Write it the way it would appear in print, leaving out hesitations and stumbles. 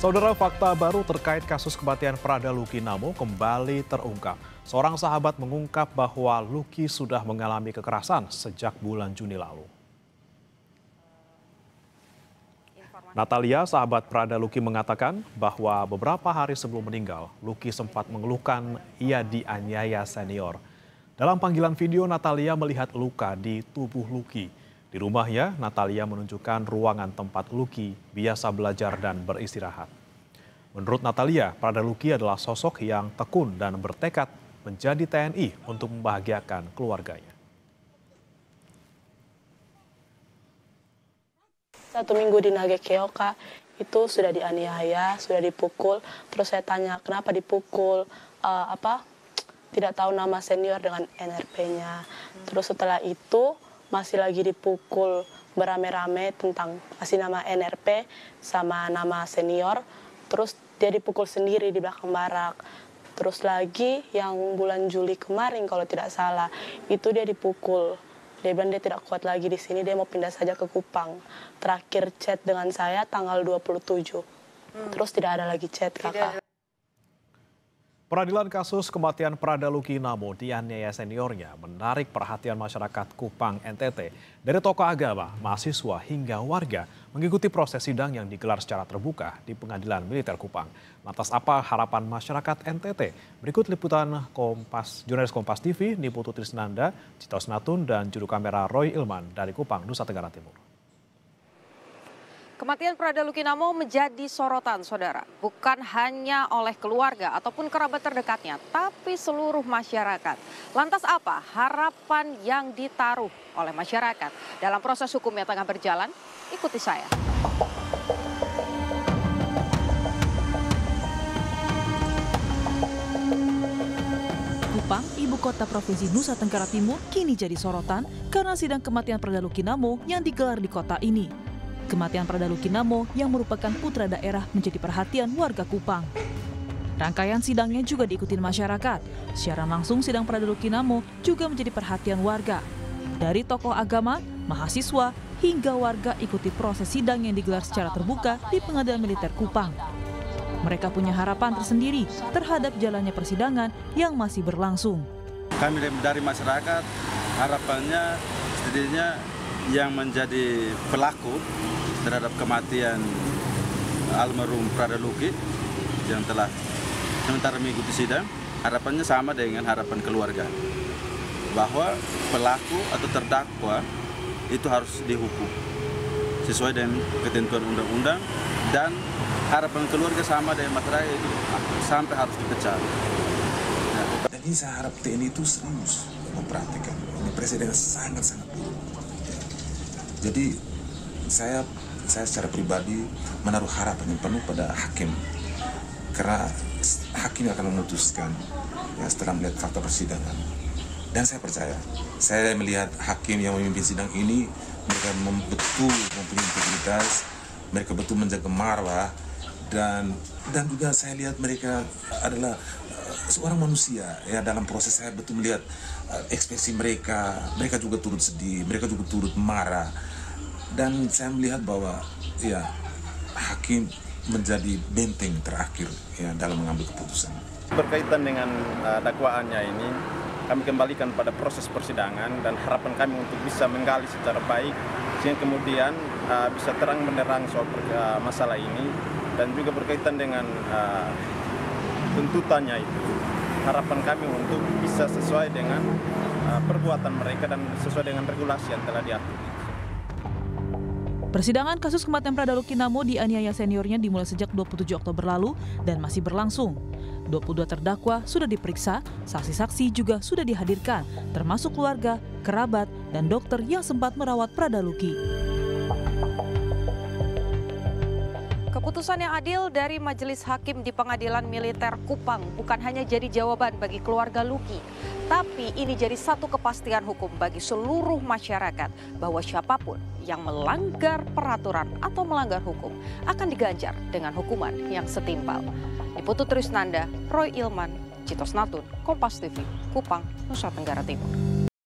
Saudara, fakta baru terkait kasus kematian Prada Luki Namo kembali terungkap. Seorang sahabat mengungkap bahwa Luki sudah mengalami kekerasan sejak bulan Juni lalu. Natalia, sahabat Prada Luki, mengatakan bahwa beberapa hari sebelum meninggal, Luki sempat mengeluhkan ia dianiaya senior. Dalam panggilan video, Natalia melihat luka di tubuh Luki. Di rumahnya, Natalia menunjukkan ruangan tempat Luki biasa belajar dan beristirahat. Menurut Natalia, Prada Luki adalah sosok yang tekun dan bertekad menjadi TNI untuk membahagiakan keluarganya. 1 minggu di Nagekeoka itu sudah dianiaya, sudah dipukul. Terus saya tanya kenapa dipukul, tidak tahu nama senior dengan NRP-nya. Terus setelah itu masih lagi dipukul berame-rame tentang kasih nama NRP sama nama senior. Terus dia dipukul sendiri di belakang barak. Terus lagi yang bulan Juli kemarin kalau tidak salah, itu dia dipukul. Dia bilang dia tidak kuat lagi di sini, dia mau pindah saja ke Kupang. Terakhir chat dengan saya tanggal 27. Terus tidak ada lagi chat, kakak. Peradilan kasus kematian Prada Luki Namo dianiaya seniornya menarik perhatian masyarakat Kupang, NTT. Dari tokoh agama, mahasiswa hingga warga mengikuti proses sidang yang digelar secara terbuka di Pengadilan Militer Kupang. Lantas apa harapan masyarakat NTT? Berikut liputan jurnalis Kompas TV, Niputu Trisnanda, Citos Natun, dan juru kamera Roy Ilman dari Kupang, Nusa Tenggara Timur. Kematian Prada Luki Namo menjadi sorotan, saudara. Bukan hanya oleh keluarga ataupun kerabat terdekatnya, tapi seluruh masyarakat. Lantas apa harapan yang ditaruh oleh masyarakat dalam proses hukum yang tengah berjalan? Ikuti saya. Kupang, ibu kota provinsi Nusa Tenggara Timur, kini jadi sorotan karena sidang kematian Prada Luki Namo yang digelar di kota ini. Kematian Prada Luki Namo yang merupakan putra daerah menjadi perhatian warga Kupang. Rangkaian sidangnya juga diikuti masyarakat. Secara langsung sidang Prada Luki Namo juga menjadi perhatian warga. Dari tokoh agama, mahasiswa, hingga warga ikuti proses sidang yang digelar secara terbuka di Pengadilan Militer Kupang. Mereka punya harapan tersendiri terhadap jalannya persidangan yang masih berlangsung. Kami dari masyarakat harapannya setidaknya yang menjadi pelaku terhadap kematian almarhum Prada Luki yang telah sementara mengikuti sidang, harapannya sama dengan harapan keluarga, bahwa pelaku atau terdakwa itu harus dihukum sesuai dengan ketentuan undang-undang, dan harapan keluarga sama dengan masyarakat itu sampai harus dipecat. Dan ini saya harap TNI itu serius memperhatikan. Ini presiden sangat-sangat buruk. Jadi saya secara pribadi menaruh harapan yang penuh pada hakim, karena hakim akan memutuskan ya, setelah melihat fakta persidangan. Dan saya percaya, saya melihat hakim yang memimpin sidang ini, mereka betul mempunyai integritas, mereka betul menjaga marwah, dan juga saya lihat mereka adalah seorang manusia. Ya, dalam proses saya betul melihat ekspresi mereka juga turut sedih, mereka juga turut marah. Dan saya melihat bahwa ya hakim menjadi benteng terakhir ya dalam mengambil keputusan. Berkaitan dengan dakwaannya ini, kami kembalikan pada proses persidangan dan harapan kami untuk bisa menggali secara baik sehingga kemudian bisa terang benderang soal masalah ini, dan juga berkaitan dengan tuntutannya itu. Harapan kami untuk bisa sesuai dengan perbuatan mereka dan sesuai dengan regulasi yang telah diatur. Persidangan kasus kematian Prada Luki Namo dianiaya seniornya dimulai sejak 27 Oktober lalu dan masih berlangsung. 22 terdakwa sudah diperiksa, saksi-saksi juga sudah dihadirkan, termasuk keluarga, kerabat, dan dokter yang sempat merawat Prada Luki. Keputusan yang adil dari Majelis Hakim di Pengadilan Militer Kupang bukan hanya jadi jawaban bagi keluarga Luki, tapi ini jadi satu kepastian hukum bagi seluruh masyarakat bahwa siapapun yang melanggar peraturan atau melanggar hukum akan diganjar dengan hukuman yang setimpal. Niputu Trisnanda, Roy Ilman, Citos Natun, Kompas TV, Kupang, Nusa Tenggara Timur.